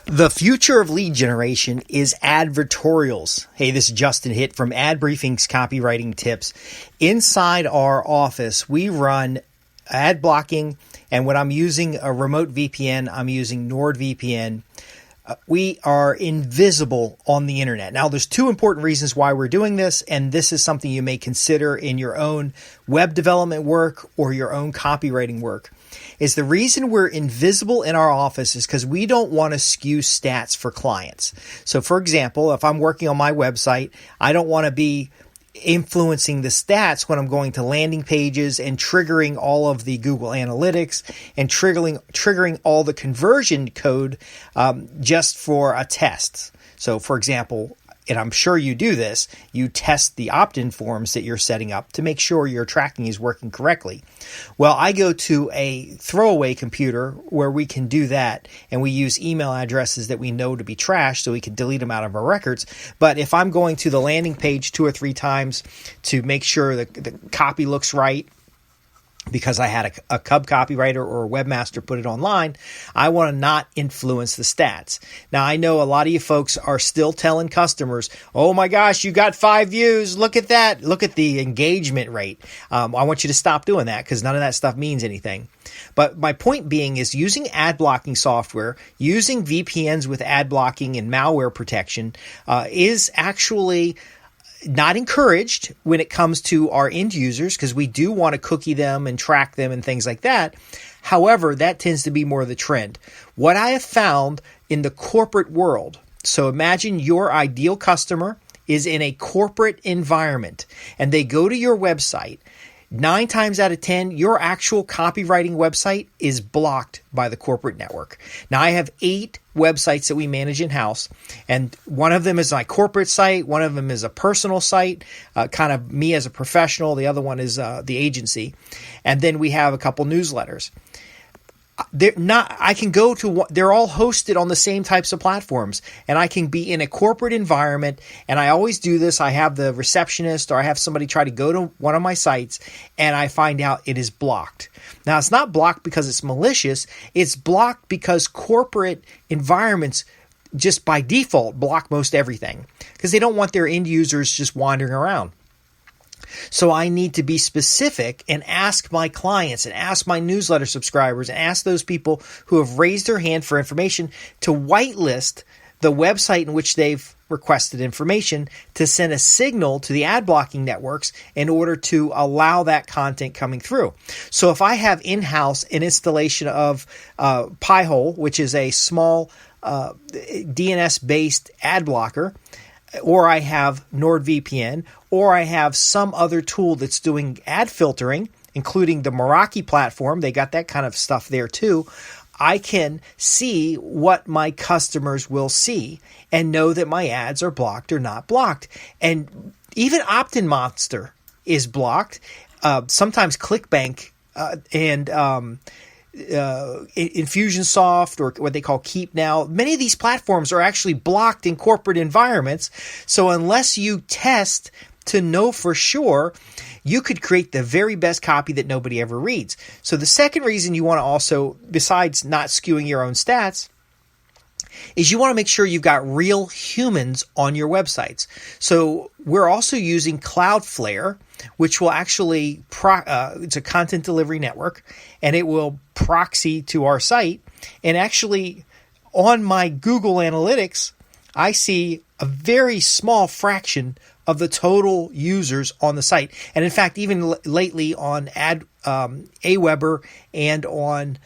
The future of lead generation is advertorials. Hey, this is Justin Hitt from Ad Briefing's Copywriting Tips. Inside our office, we run ad blocking, and when I'm using a remote VPN, I'm using NordVPN. We are invisible on the internet. Now, there's two important reasons why we're doing this, and this is something you may consider in your own web development work or your own copywriting work. Is the reason we're invisible in our office is because we don't want to skew stats for clients. So, for example, if I'm working on my website, I don't want to be influencing the stats when I'm going to landing pages and triggering all of the Google Analytics and triggering all the conversion code just for a test. So, for example, and I'm sure you do this, you test the opt-in forms that you're setting up to make sure your tracking is working correctly. Well, I go to a throwaway computer where we can do that, and we use email addresses that we know to be trashed so we can delete them out of our records. But if I'm going to the landing page 2 or 3 times to make sure the copy looks right, because I had a Cub copywriter or a webmaster put it online, I want to not influence the stats. Now, I know a lot of you folks are still telling customers, oh my gosh, you got 5 views. Look at that. Look at the engagement rate. I want you to stop doing that because none of that stuff means anything. But my point being is using ad blocking software, using VPNs with ad blocking and malware protection is actually not encouraged when it comes to our end users because we do want to cookie them and track them and things like that. However, that tends to be more the trend. What I have found in the corporate world, so imagine your ideal customer is in a corporate environment and they go to your website. 9 times out of 10, your actual copywriting website is blocked by the corporate network. Now, I have 8 websites that we manage in-house, and one of them is my corporate site, one of them is a personal site, kind of me as a professional, the other one is the agency, and then we have a couple newsletters. They're all hosted on the same types of platforms, and I can be in a corporate environment, and I always do this. I have the receptionist or I have somebody try to go to one of my sites and I find out it is blocked. Now, it's not blocked because it's malicious. It's blocked because corporate environments just by default block most everything because they don't want their end users just wandering around. So I need to be specific and ask my clients and ask my newsletter subscribers and ask those people who have raised their hand for information to whitelist the website in which they've requested information to send a signal to the ad blocking networks in order to allow that content coming through. So if I have in-house an installation of Pi-hole, which is a small DNS-based ad blocker, or I have NordVPN, or I have some other tool that's doing ad filtering, including the Meraki platform. They got that kind of stuff there too. I can see what my customers will see and know that my ads are blocked or not blocked. And even Opt-in Monster is blocked. Sometimes ClickBank and Infusionsoft or what they call Keep Now. Many of these platforms are actually blocked in corporate environments. So unless you test to know for sure, you could create the very best copy that nobody ever reads. So the second reason you want to also, besides not skewing your own stats, is you want to make sure you've got real humans on your websites. So we're also using Cloudflare, which will actually, it's a content delivery network, and it will proxy to our site. And actually, on my Google Analytics, I see a very small fraction of the total users on the site. And in fact, even lately on Aweber and on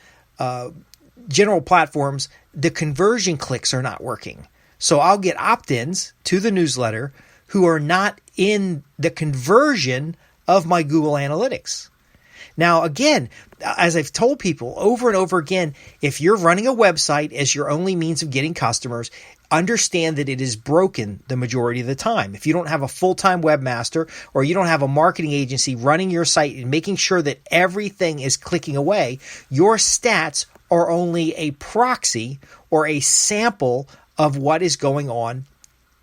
general platforms, the conversion clicks are not working. So I'll get opt-ins to the newsletter who are not in the conversion of my Google Analytics. Now, again, as I've told people over and over again, if you're running a website as your only means of getting customers, understand that it is broken the majority of the time. If you don't have a full-time webmaster or you don't have a marketing agency running your site and making sure that everything is clicking away, your stats are only a proxy or a sample of what is going on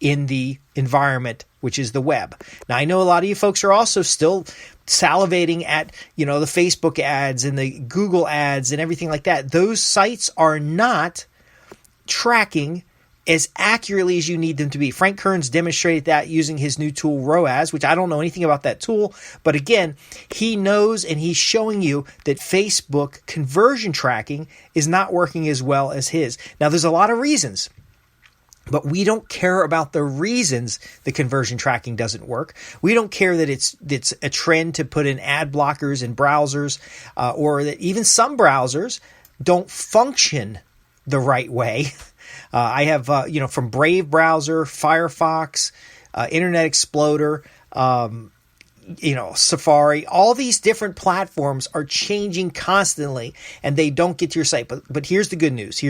in the environment, which is the web. Now, I know a lot of you folks are also still salivating at, the Facebook ads and the Google ads and everything like that. Those sites are not tracking as accurately as you need them to be. Frank Kern's demonstrated that using his new tool, ROAS, which I don't know anything about that tool. But again, he knows and he's showing you that Facebook conversion tracking is not working as well as his. Now, there's a lot of reasons. But we don't care about the reasons the conversion tracking doesn't work. We don't care that it's a trend to put in ad blockers in browsers, or that even some browsers don't function the right way. I have, from Brave browser, Firefox, Internet Explorer, Safari, all these different platforms are changing constantly and they don't get to your site. But here's the good news.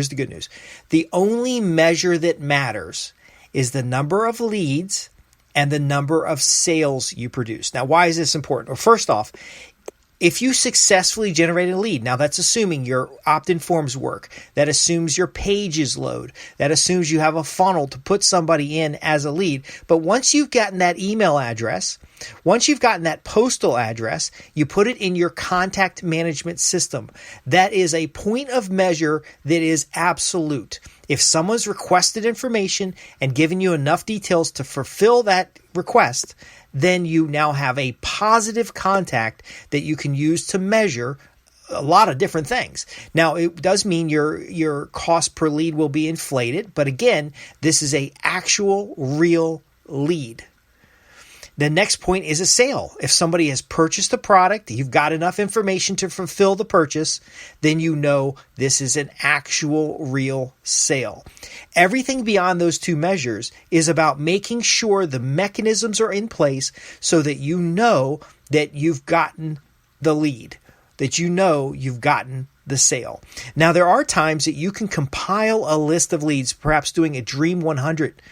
The only measure that matters is the number of leads and the number of sales you produce. Now, why is this important? Well, first off, if you successfully generate a lead, now that's assuming your opt-in forms work. That assumes your pages load. That assumes you have a funnel to put somebody in as a lead. But once you've gotten that email address, once you've gotten that postal address, you put it in your contact management system. That is a point of measure that is absolute. If someone's requested information and given you enough details to fulfill that request, then you now have a positive contact that you can use to measure a lot of different things. Now, it does mean your cost per lead will be inflated, but again, this is a actual real lead. The next point is a sale. If somebody has purchased a product, you've got enough information to fulfill the purchase, then you know this is an actual real sale. Everything beyond those two measures is about making sure the mechanisms are in place so that you know that you've gotten the lead, that you know you've gotten the sale. Now, there are times that you can compile a list of leads, perhaps doing a Dream 100.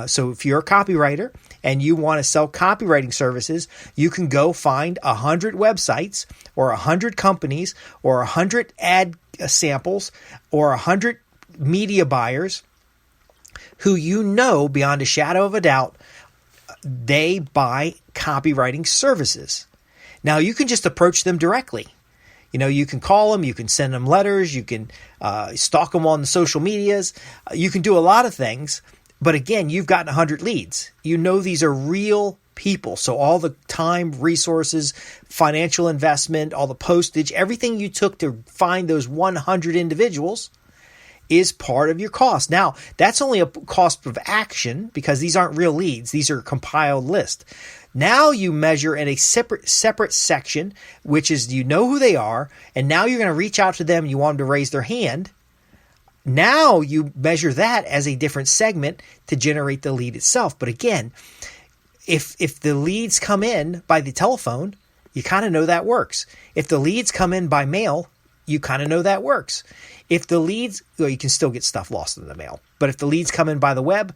So if you're a copywriter and you want to sell copywriting services, you can go find 100 websites or 100 companies or 100 ad samples or 100 media buyers who you know beyond a shadow of a doubt they buy copywriting services. Now, you can just approach them directly. You can call them, you can send them letters, you can stalk them on the social medias. You can do a lot of things. But again, you've gotten 100 leads. You know these are real people. So all the time, resources, financial investment, all the postage, everything you took to find those 100 individuals is part of your cost. Now, that's only a cost of action because these aren't real leads. These are a compiled list. Now you measure in a separate section, which is you know who they are, and now you're going to reach out to them. You want them to raise their hand. Now you measure that as a different segment to generate the lead itself. But again, if the leads come in by the telephone, you kind of know that works. If the leads come in by mail, you kind of know that works. If the leads, well, you can still get stuff lost in the mail. But if the leads come in by the web,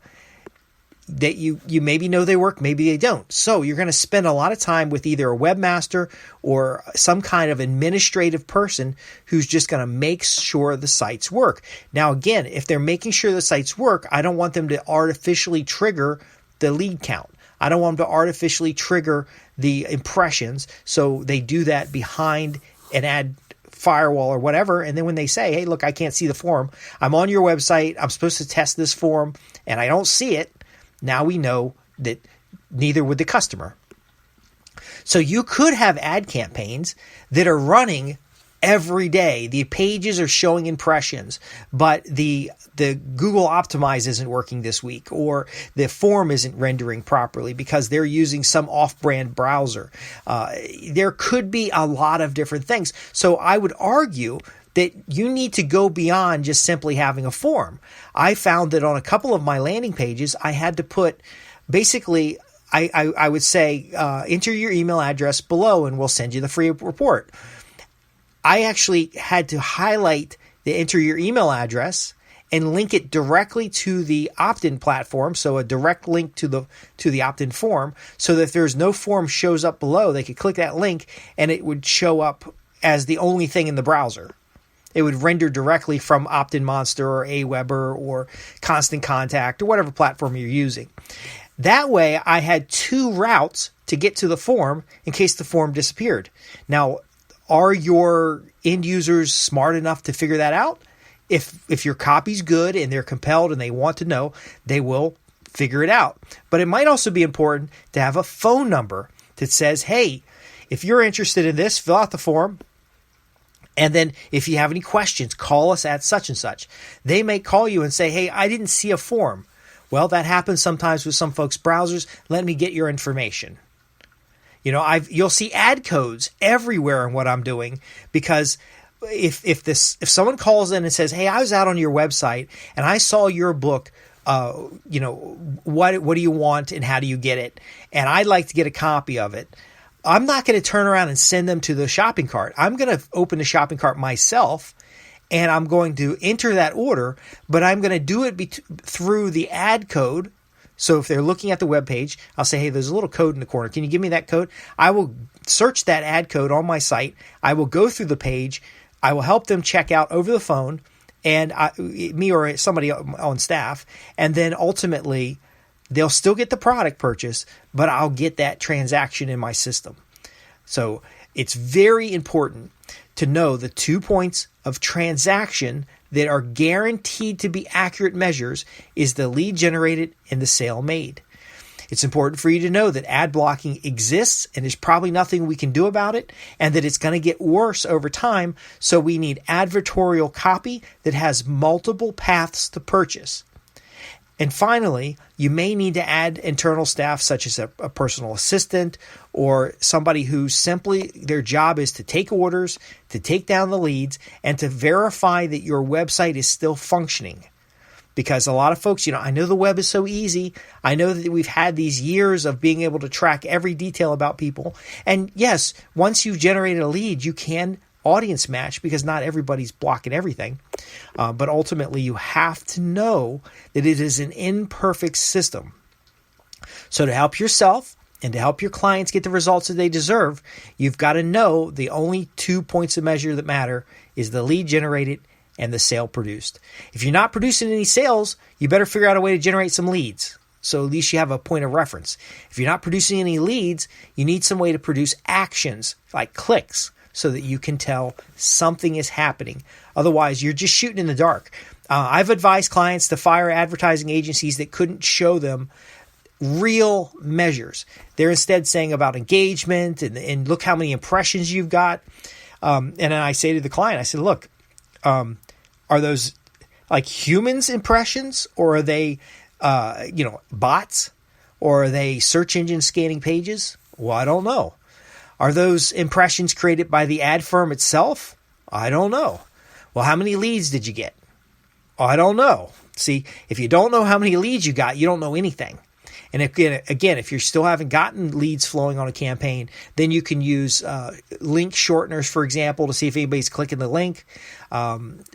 that you maybe know they work, maybe they don't. So you're going to spend a lot of time with either a webmaster or some kind of administrative person who's just going to make sure the sites work. Now, again, if they're making sure the sites work, I don't want them to artificially trigger the lead count. I don't want them to artificially trigger the impressions. So they do that behind an ad firewall or whatever. And then when they say, hey, look, I can't see the form. I'm on your website. I'm supposed to test this form and I don't see it. Now we know that neither would the customer. So you could have ad campaigns that are running every day. The pages are showing impressions, but the Google Optimize isn't working this week, or the form isn't rendering properly because they're using some off-brand browser. There could be a lot of different things. So I would argue that you need to go beyond just simply having a form. I found that on a couple of my landing pages, I had to put basically, I would say, enter your email address below and we'll send you the free report. I actually had to highlight the enter your email address and link it directly to the opt-in platform, so a direct link to the opt-in form, so that if there's no form shows up below, they could click that link and it would show up as the only thing in the browser. It would render directly from Opt-in Monster or Aweber or Constant Contact or whatever platform you're using. That way, I had two routes to get to the form in case the form disappeared. Now, are your end users smart enough to figure that out? if your copy's good and they're compelled and they want to know, they will figure it out. But it might also be important to have a phone number that says, hey, if you're interested in this, fill out the form. And then if you have any questions, call us at such and such. They may call you and say, hey, I didn't see a form. Well, that happens sometimes with some folks' browsers. Let me get your information. You'll see ad codes everywhere in what I'm doing, because if someone calls in and says, hey, I was out on your website and I saw your book, what do you want and how do you get it? And I'd like to get a copy of it. I'm not going to turn around and send them to the shopping cart. I'm going to open the shopping cart myself, and I'm going to enter that order, but I'm going to do it through the ad code. So if they're looking at the web page, I'll say, hey, there's a little code in the corner. Can you give me that code? I will search that ad code on my site. I will go through the page. I will help them check out over the phone, and me or somebody on staff, and then ultimately they'll still get the product purchase, but I'll get that transaction in my system. So it's very important to know the 2 points of transaction that are guaranteed to be accurate measures is the lead generated and the sale made. It's important for you to know that ad blocking exists and there's probably nothing we can do about it, and that it's going to get worse over time. So we need advertorial copy that has multiple paths to purchase. And finally, you may need to add internal staff such as a personal assistant or somebody who simply their job is to take orders, to take down the leads, and to verify that your website is still functioning. Because a lot of folks, I know the web is so easy. I know that we've had these years of being able to track every detail about people. And yes, once you've generated a lead, you can audience match because not everybody's blocking everything. But ultimately, you have to know that it is an imperfect system. So to help yourself and to help your clients get the results that they deserve, you've got to know the only 2 points of measure that matter is the lead generated and the sale produced. If you're not producing any sales, you better figure out a way to generate some leads. So at least you have a point of reference. If you're not producing any leads, you need some way to produce actions like clicks, so that you can tell something is happening. Otherwise, you're just shooting in the dark. I've advised clients to fire advertising agencies that couldn't show them real measures. They're instead saying about engagement and look how many impressions you've got. And then I say to the client, I said, look, are those like humans impressions, or are they, bots, or are they search engine scanning pages? Well, I don't know. Are those impressions created by the ad firm itself? I don't know. Well, how many leads did you get? I don't know. See, if you don't know how many leads you got, you don't know anything. And again, if you still haven't gotten leads flowing on a campaign, then you can use link shorteners, for example, to see if anybody's clicking the link.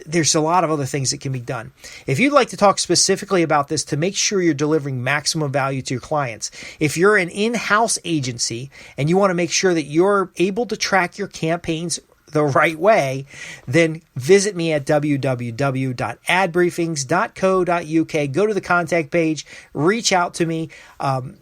There's a lot of other things that can be done. If you'd like to talk specifically about this to make sure you're delivering maximum value to your clients, if you're an in-house agency and you want to make sure that you're able to track your campaigns the right way, then visit me at www.adbriefings.co.uk. Go to the contact page, reach out to me,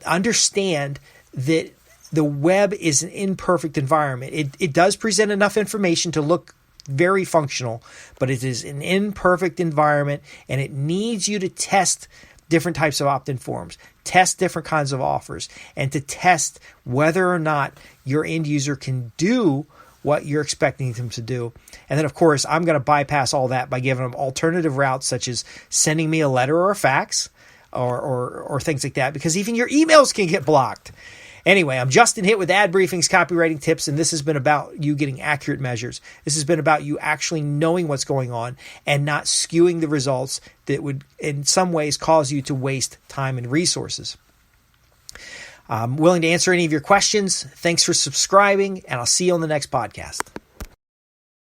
understand that the web is an imperfect environment. It does present enough information to look very functional, but it is an imperfect environment, and it needs you to test different types of opt-in forms, test different kinds of offers, and to test whether or not your end user can do what you're expecting them to do. And then, of course, I'm going to bypass all that by giving them alternative routes, such as sending me a letter or a fax or things like that, because even your emails can get blocked. Anyway, I'm Justin Hitt with Ad Briefings Copywriting Tips, and this has been about you getting accurate measures. This has been about you actually knowing what's going on and not skewing the results that would, in some ways, cause you to waste time and resources. I'm willing to answer any of your questions. Thanks for subscribing, and I'll see you on the next podcast.